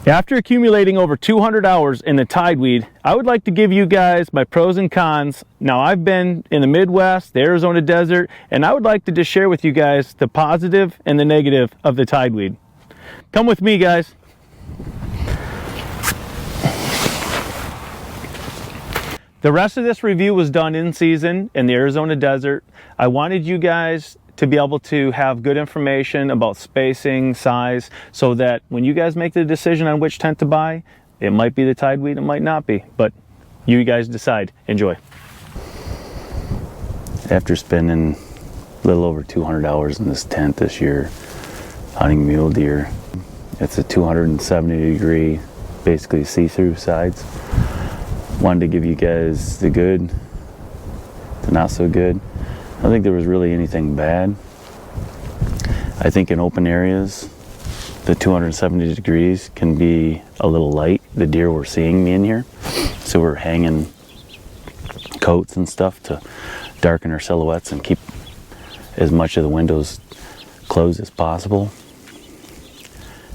After accumulating over 200 hours in the TideWe, I would like to give you guys my pros and cons. Now, I've been in the Midwest, the Arizona desert, and I would like to just share with you guys the positive and the negative of the TideWe. Come with me, guys. The rest of this review was done in season in the Arizona desert. I wanted you guys to be able to have good information about spacing, size, so that when you guys make the decision on which tent to buy, it might be the TideWe, it might not be, but you guys decide. Enjoy. After spending a little over 200 hours in this tent this year, hunting mule deer, it's a 270 degree, basically see-through sides. Wanted to give you guys the good, the not so good. I don't think there was really anything bad. I think in open areas, the 270 degrees can be a little light. The deer were seeing me in here, so we're hanging coats and stuff to darken our silhouettes and keep as much of the windows closed as possible.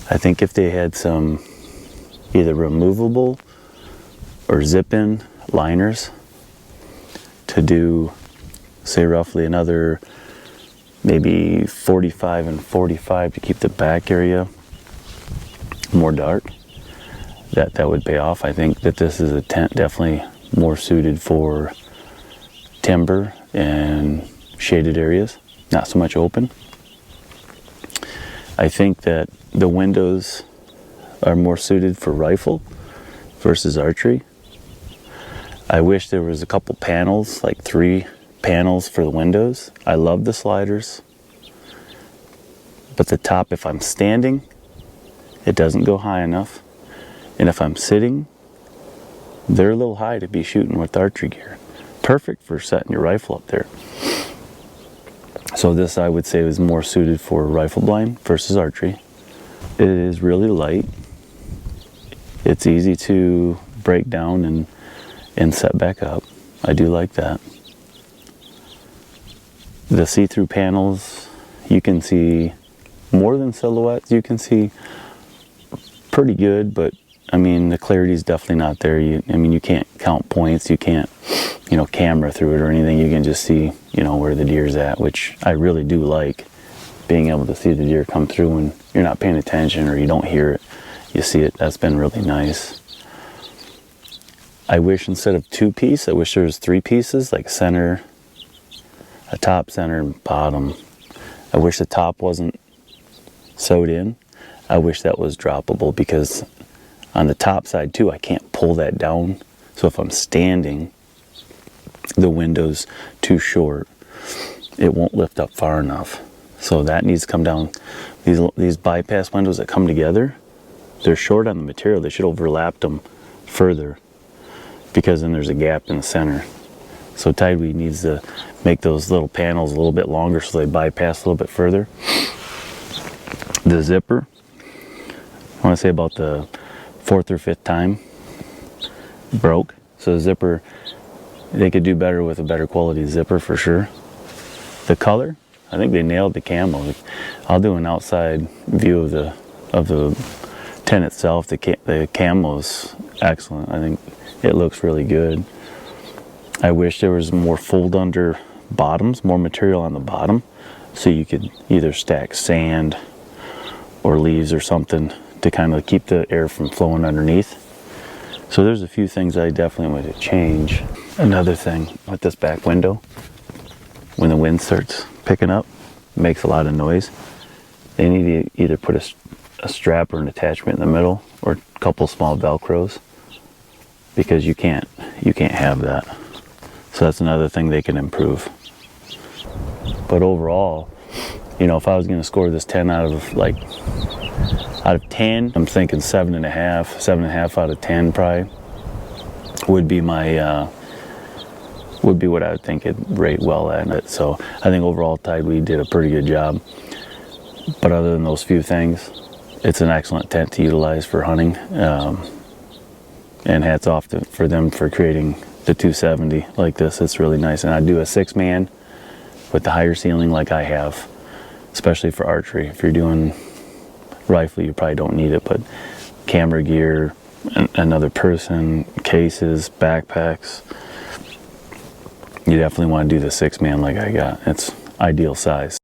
I think if they had some either removable or zip-in liners to do, say, roughly another maybe 45 and 45 to keep the back area more dark, that would pay off. I think that this is a tent definitely more suited for timber and shaded areas, not so much open. I think that the windows are more suited for rifle versus archery. I wish there was a couple panels, like 3 panels for the windows. I love the sliders, but the top, if I'm standing, it doesn't go high enough, and if I'm sitting, they're a little high to be shooting with archery gear. Perfect for setting your rifle up there. So this, I would say, is more suited for rifle blind versus archery. It is really light. It's easy to break down and set back up. I do like that. The see-through panels, you can see more than silhouettes. You can see pretty good, but I mean, the clarity is definitely not there. I mean, you can't count points. You can't, camera through it or anything. You can just see, where the deer's at, which I really do like, being able to see the deer come through when you're not paying attention or you don't hear it. You see it. That's been really nice. I wish instead of 2-piece, I wish there was 3 pieces, like center, a top, center, and bottom. I wish the top wasn't sewed in. I wish that was droppable, because on the top side too, I can't pull that down. So if I'm standing, the window's too short, it won't lift up far enough. So that needs to come down. These bypass windows that come together, they're short on the material. They should overlap them further, because then there's a gap in the center. So TideWe needs to make those little panels a little bit longer so they bypass a little bit further. The zipper, I want to say about the 4th or 5th time, broke. So the zipper, they could do better with a better quality zipper for sure. The color, I think they nailed the camo. I'll do an outside view of the tent itself. The camo's excellent. I think it looks really good. I wish there was more fold under bottoms, more material on the bottom, so you could either stack sand or leaves or something to kind of keep the air from flowing underneath. So there's a few things I definitely would change. Another thing with this back window, when the wind starts picking up, it makes a lot of noise. They need to either put a strap or an attachment in the middle, or a couple small Velcros, because you can't have that. So that's another thing they can improve. But overall, if I was going to score this 10 out of 10, I'm thinking 7.5 out of 10 probably would be my would be what I would think it'd rate well at it. So I think overall TideWe did a pretty good job. But other than those few things, it's an excellent tent to utilize for hunting. And hats off for them for creating the 270 like this. It's really nice. And I do a 6-man with the higher ceiling like I have, especially for archery. If you're doing rifle, you probably don't need it, but camera gear, another person, cases, backpacks, you definitely want to do the 6-man like I got. It's ideal size.